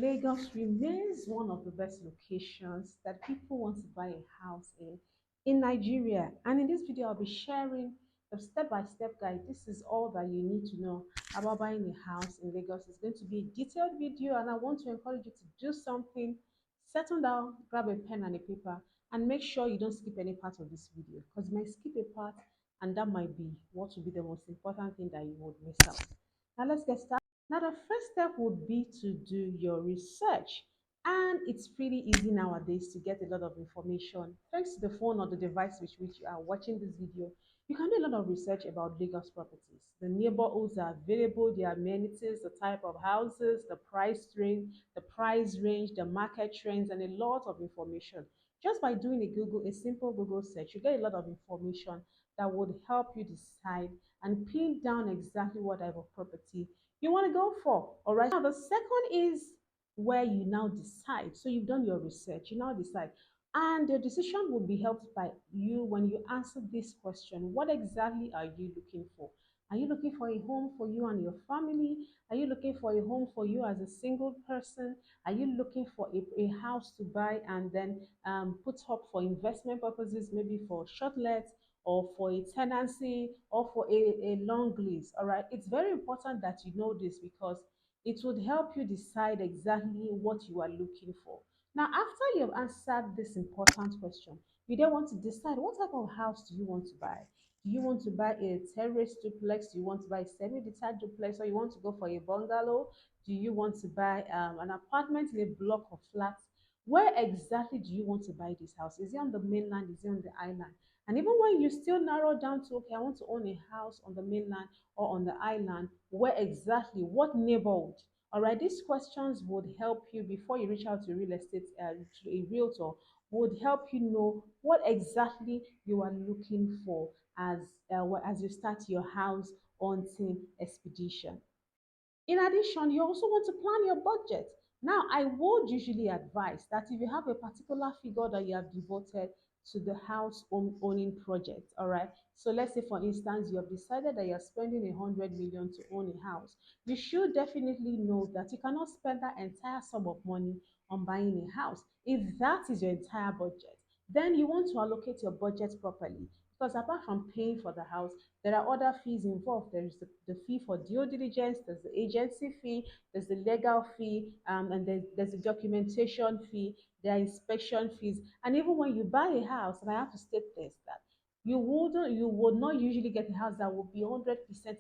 Lagos remains one of the best locations that people want to buy a house in Nigeria. And in this video, I'll be sharing a step-by-step guide. This is all that you need to know about buying a house in Lagos. It's going to be a detailed video, and I want to encourage you to do something. Settle down, grab a pen and a paper, and make sure you don't skip any part of this video, because you might skip a part, and that might be what will be the most important thing that you would miss out. Now let's get started. Now, the first step would be to do your research. And it's pretty easy nowadays to get a lot of information. Thanks to the phone or the device with which you are watching this video, you can do a lot of research about Lagos properties. The neighborhoods are available, the amenities, the type of houses, the price range, the market trends, and a lot of information. Just by doing a simple Google search, you get a lot of information that would help you decide and pin down exactly what type of property you want to go for. All right. Now, the second is where you now decide. So you've done your research, you now decide. And the decision will be helped by you when you answer this question. What exactly are you looking for? Are you looking for a home for you and your family? Are you looking for a home for you as a single person? Are you looking for a house to buy and then put up for investment purposes, maybe for short lets or for a tenancy or for a long lease? All right. It's very important that you know this because it would help you decide exactly what you are looking for. Now, after you have answered this important question, you then want to decide what type of house do you want to buy. Do you want to buy a terrace duplex? Do you want to buy a semi-detached duplex? Or you want to go for a bungalow? Do you want to buy an apartment in a block of flats? Where exactly do you want to buy this house? Is it on the mainland? Is it on the island? And even when you still narrow down to, okay, I want to own a house on the mainland or on the island, where exactly, what neighborhood? All right, these questions would help you before you reach out to to a realtor, would help you know what exactly you are looking for as you start your house hunting expedition. In addition, you also want to plan your budget. Now, I would usually advise that if you have a particular figure that you have devoted to the house owning project, all right. So let's say, for instance, you have decided that you're spending 100 million to own a house. You should definitely know that you cannot spend that entire sum of money on buying a house. If that is your entire budget, then you want to allocate your budget properly. Because apart from paying for the house, there are other fees involved. There is the fee for due diligence, there's the agency fee, there's the legal fee, and there's the documentation fee, there are inspection fees. And even when you buy a house, and I have to state this, that you would not usually get a house that will be 100%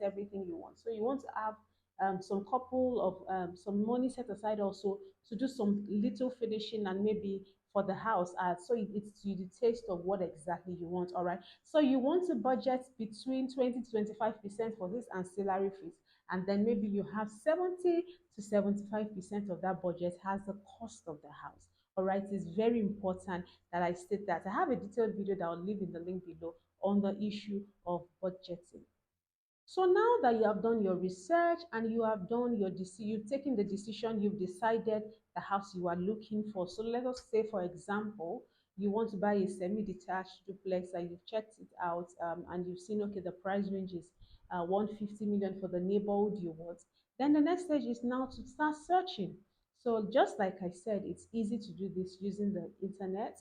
everything you want. So you want to have some couple of some money set aside also to do some little finishing and maybe for the house, so it's to the taste of what exactly you want. All right, so you want to budget between 20 to 25% for this ancillary fees, and then maybe you have 70 to 75% of that budget has the cost of the house. All right, it's very important that I state that. I have a detailed video that I'll leave in the link below on the issue of budgeting. So now that you have done your research and you have done you've taken the decision, you've decided the house you are looking for. So let us say, for example, you want to buy a semi-detached duplex and you've checked it out, and you've seen, okay, the price range is 150 million for the neighborhood you want. Then the next stage is now to start searching. So just like I said, it's easy to do this using the internet,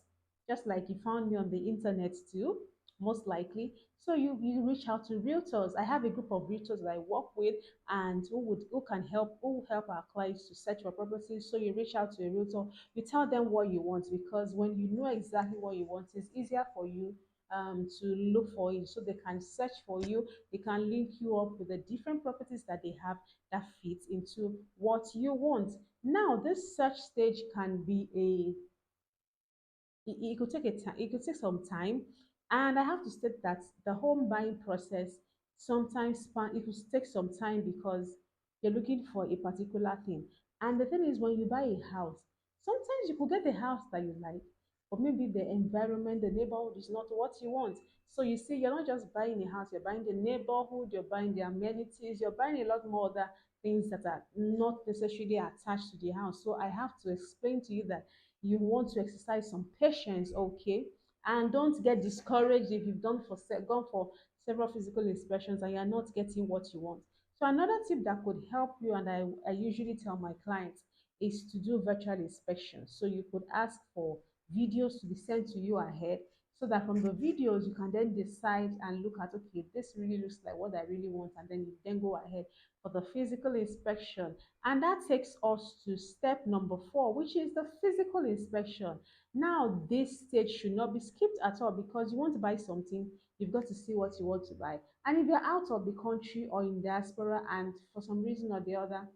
just like you found me on the internet too, most likely. So you reach out to realtors. I have a group of realtors that I work with, and who will help our clients to search for properties. So you reach out to a realtor, you tell them what you want, because when you know exactly what you want, it's easier for you to look for it. So they can search for you, they can link you up with the different properties that they have that fit into what you want. Now, this search stage can be it could take it could take some time, and I have to state that the home buying process sometimes it could take some time because you're looking for a particular thing. And the thing is, when you buy a house, sometimes you could get a house that you like, but maybe the environment, the neighborhood is not what you want. So you see, you're not just buying a house, you're buying the neighborhood, you're buying the amenities, you're buying a lot more other things that are not necessarily attached to the house. So I have to explain to you that you want to exercise some patience, okay? And don't get discouraged if you've gone for several physical inspections and you're not getting what you want. So another tip that could help you, and I usually tell my clients, is to do virtual inspection. So you could ask for videos to be sent to you ahead, so that from the videos you can then decide and look at, okay, this really looks like what I really want, and then you then go ahead for the physical inspection. And that takes us to step number 4, which is the physical inspection. Now this stage should not be skipped at all, because you want to buy something, you've got to see what you want to buy. And if you're out of the country or in diaspora and for some reason or the other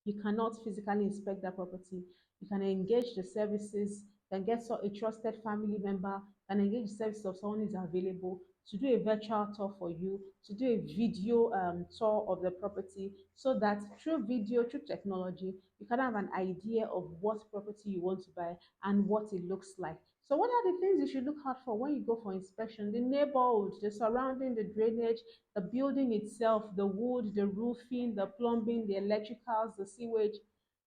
you cannot physically inspect that property, you can engage the services, can get a trusted family member, can engage the service of someone who is available to do a virtual tour for you, to do a video tour of the property, so that through video, through technology, you can have an idea of what property you want to buy and what it looks like. So what are the things you should look out for when you go for inspection? The neighborhood, the surrounding, the drainage, the building itself, the wood, the roofing, the plumbing, the electricals, the sewage.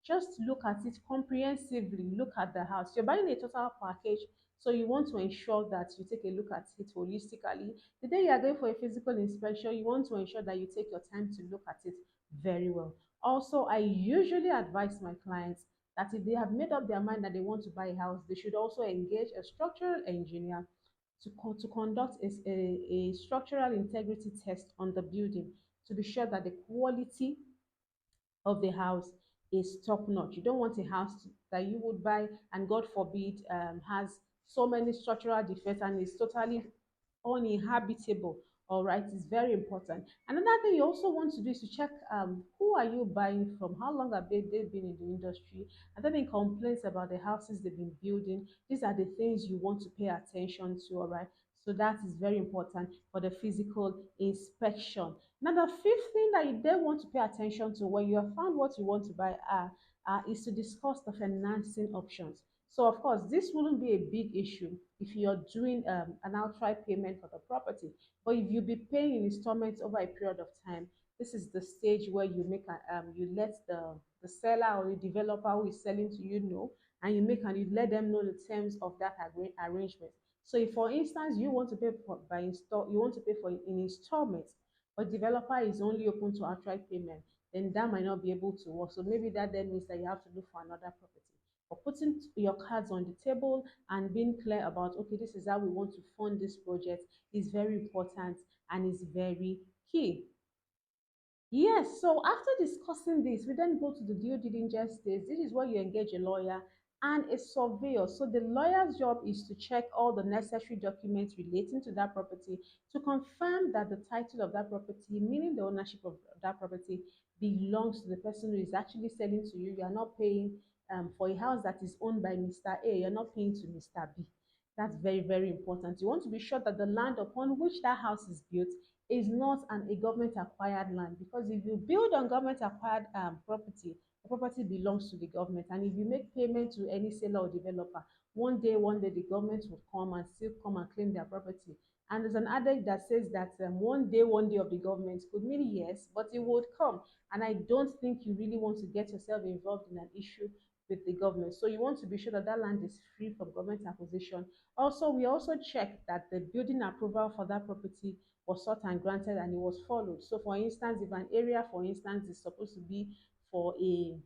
Just look at it comprehensively. Look at the house. You're buying a total package, so you want to ensure that you take a look at it holistically. The day you are going for a physical inspection, you want to ensure that you take your time to look at it very well. Also, I usually advise my clients that if they have made up their mind that they want to buy a house, they should also engage a structural engineer to conduct a structural integrity test on the building to be sure that the quality of the house is top notch. You don't want a house that you would buy and God forbid has so many structural defects and is totally uninhabitable. All right, it's very important. Another thing you also want to do is to check who are you buying from, how long have they been in the industry, and then complaints about the houses they've been building. These are the things you want to pay attention to. All right, so that is very important for the physical inspection. Now, the fifth thing that you then want to pay attention to when you have found what you want to buy is to discuss the financing options. So, of course, this wouldn't be a big issue if you're doing an outright payment for the property. But if you be paying in installments over a period of time, this is the stage where you let the seller or the developer who is selling to you know, and you let them know the terms of that arrangement. So, if for instance you want to pay for by install, you want to pay for in installments, but developer is only open to outright payment, then that might not be able to work. So maybe that then means that you have to look for another property. But putting your cards on the table and being clear about, okay, this is how we want to fund this project is very important and is very key. Yes, so after discussing this, we then go to the due diligence stage. This is where you engage a lawyer and a surveyor. So the lawyer's job is to check all the necessary documents relating to that property to confirm that the title of that property, meaning the ownership of that property, belongs to the person who is actually selling to you. You are not paying for a house that is owned by Mr. A, you're not paying to Mr. B. That's very, very important. You want to be sure that the land upon which that house is built is not a government acquired land, because if you build on government acquired property, the property belongs to the government, and if you make payment to any seller or developer, one day the government will come and still come and claim their property. And there's an adage that says that one day of the government could mean yes, but it would come. And I don't think you really want to get yourself involved in an issue with the government. So you want to be sure that that land is free from government acquisition. Also, we also check that the building approval for that property was sought and granted and it was followed. So for instance, if an area, for instance, is supposed to be for a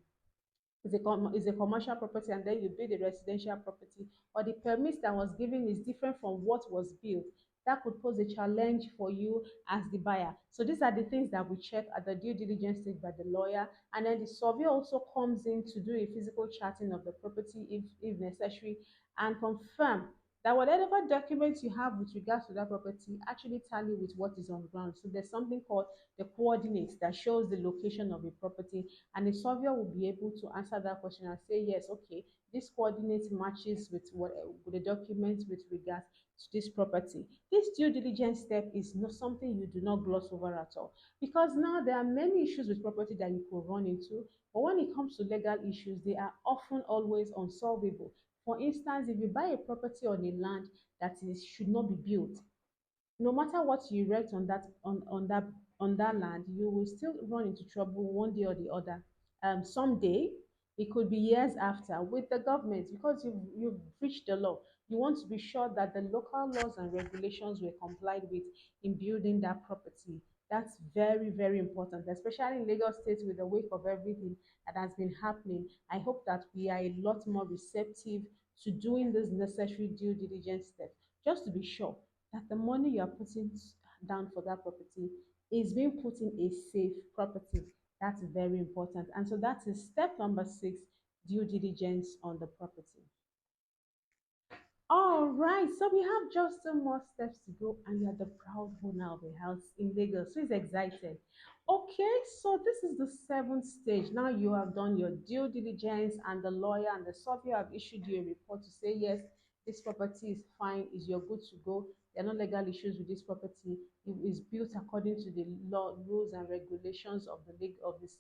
is a commercial property and then you build a residential property, or the permit that was given is different from what was built, that could pose a challenge for you as the buyer. So these are the things that we check at the due diligence stage by the lawyer. And then the surveyor also comes in to do a physical charting of the property if necessary, and confirm that whatever documents you have with regards to that property actually tally with what is on ground. So there's something called the coordinates that shows the location of a property, and the surveyor will be able to answer that question and say, yes, okay, this coordinate matches with the documents with regards to this property. This due diligence step is not something you do not gloss over at all, because now there are many issues with property that you could run into, but when it comes to legal issues, they are often always unsolvable. For instance, if you buy a property on a land that is should not be built, no matter what you erect on that land, you will still run into trouble one day or the other. Someday, it could be years after with the government, because you've breached the law. You want to be sure that the local laws and regulations were complied with in building that property. That's very, very important, especially in Lagos State with the wake of everything. that has been happening. I hope that we are a lot more receptive to doing this necessary due diligence step, just to be sure that the money you are putting down for that property is being put in a safe property. That's very important. And so that is step number 6, due diligence on the property. All right, so we have just two more steps to go, and you are the proud owner of a house in Lagos. Who is excited? Okay, so this is the seventh stage. Now you have done your due diligence, and the lawyer and the surveyor have issued you a report to say, yes, this property is fine, is you're good to go. There are no legal issues with this property. It is built according to the law, rules, and regulations of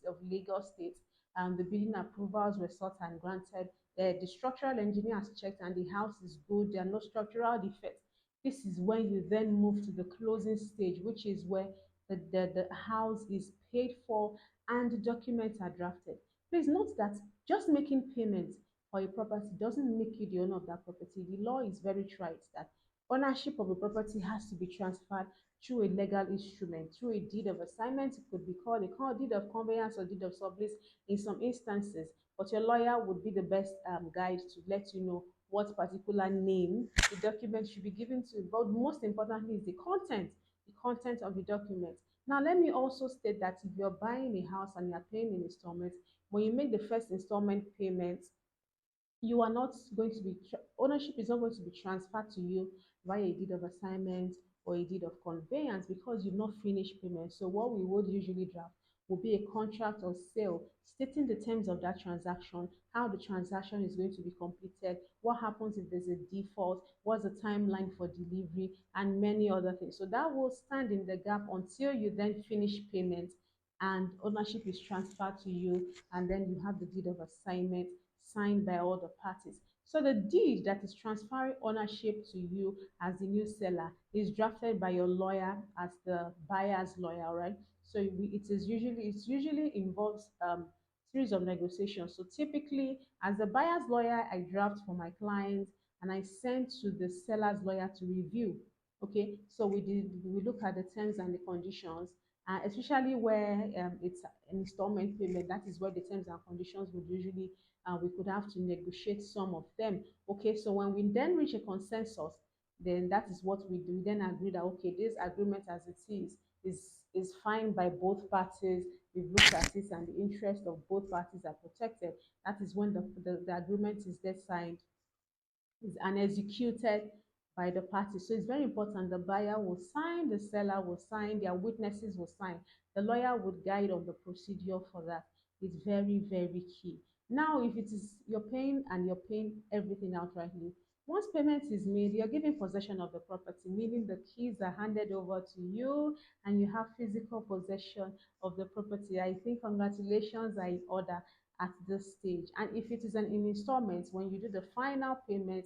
of Lagos State. The building approvals were sought and granted. The structural engineer has checked and the house is good. There are no structural defects. This is when you then move to the closing stage, which is where the house is paid for and the documents are drafted. Please note that just making payment for a property doesn't make you the owner of that property. The law is very trite that ownership of a property has to be transferred through a legal instrument, through a deed of assignment. It could be called a deed of conveyance or deed of sublease in some instances, but your lawyer would be the best guide to let you know what particular name the document should be given to. But most importantly is the content of the document. Now, let me also state that if you're buying a house and you're paying in installments, when you make the first installment payment, you are not going to be ownership is not going to be transferred to you via a deed of assignment or a deed of conveyance because you've not finished payment. So what we would usually draft will be a contract of sale stating the terms of that transaction, how the transaction is going to be completed, what happens if there's a default, what's the timeline for delivery, and many other things. So that will stand in the gap until you then finish payment and ownership is transferred to you, and then you have the deed of assignment signed by all the parties. So the deed that is transferring ownership to you as the new seller is drafted by your lawyer as the buyer's lawyer, right? So it usually involves series of negotiations. So typically, as the buyer's lawyer, I draft for my clients and I send to the seller's lawyer to review. Okay, so we look at the terms and the conditions, especially where it's an installment payment. That is where the terms and conditions would usually we could have to negotiate some of them. Okay, so when we then reach a consensus, then that is what we do. We then agree that okay, this agreement as it is fine by both parties. We've looked at it and the interest of both parties are protected. That is when the agreement is then signed is and executed by the party. So it's very important. The buyer will sign, the seller will sign, their witnesses will sign. The lawyer would guide on the procedure for that. It's very, very key. Now, if it is you're paying everything outrightly, once payment is made, you're given possession of the property, meaning the keys are handed over to you and you have physical possession of the property. I think congratulations are in order at this stage. And if it is an in installments, when you do the final payment,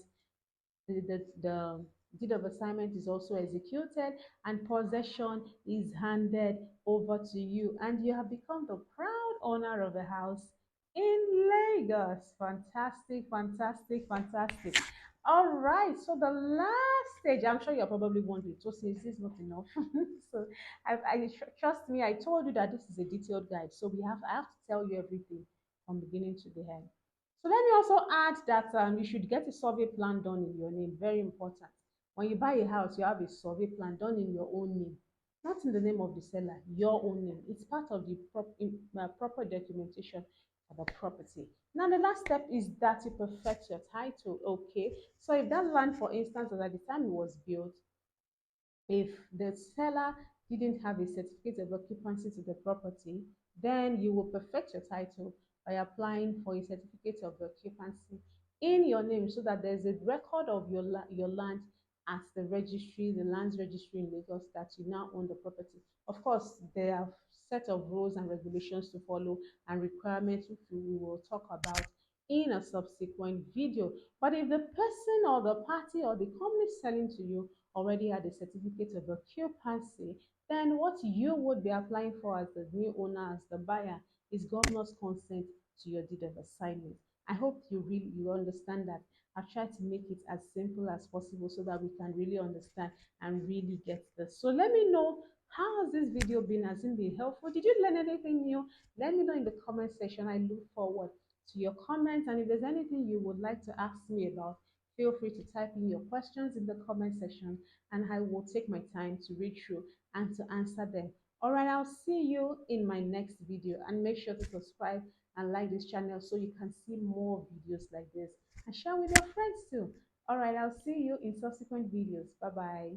the deed of assignment is also executed and possession is handed over to you, and you have become the proud owner of a house in Lagos. Fantastic, fantastic, fantastic. All right, so the last stage, I'm sure you're probably wondering, so since this is not enough. So trust me, I told you that this is a detailed guide, so I have to tell you everything from beginning to the end. So let me also add that you should get a survey plan done in your name. Very important. When you buy a house, you have a survey plan done in your own name, not in the name of the seller, your own name. It's part of the proper documentation for the property. Now, the last step is that you perfect your title. Okay. So if that land, for instance, was at the time it was built, if the seller didn't have a certificate of occupancy to the property, then you will perfect your title by applying for a certificate of occupancy in your name so that there's a record of your land at the registry, the lands registry in Lagos, that you now own the property. Of course, there are set of rules and regulations to follow and requirements which we will talk about in a subsequent video. But if the person or the party or the company selling to you already had a certificate of occupancy, then what you would be applying for as the new owner, as the buyer, is governor's consent to your deed of assignment. I hope you you understand that. I've tried to make it as simple as possible so that we can really understand and really get this. So let me know, how has this video been? Has it been helpful? Did you learn anything new? Let me know in the comment section. I look forward to your comments. And if there's anything you would like to ask me about, feel free to type in your questions in the comment section and I will take my time to read through and to answer them. All right, I'll see you in my next video, and make sure to subscribe and like this channel so you can see more videos like this and share with your friends too. All right, I'll see you in subsequent videos. Bye bye.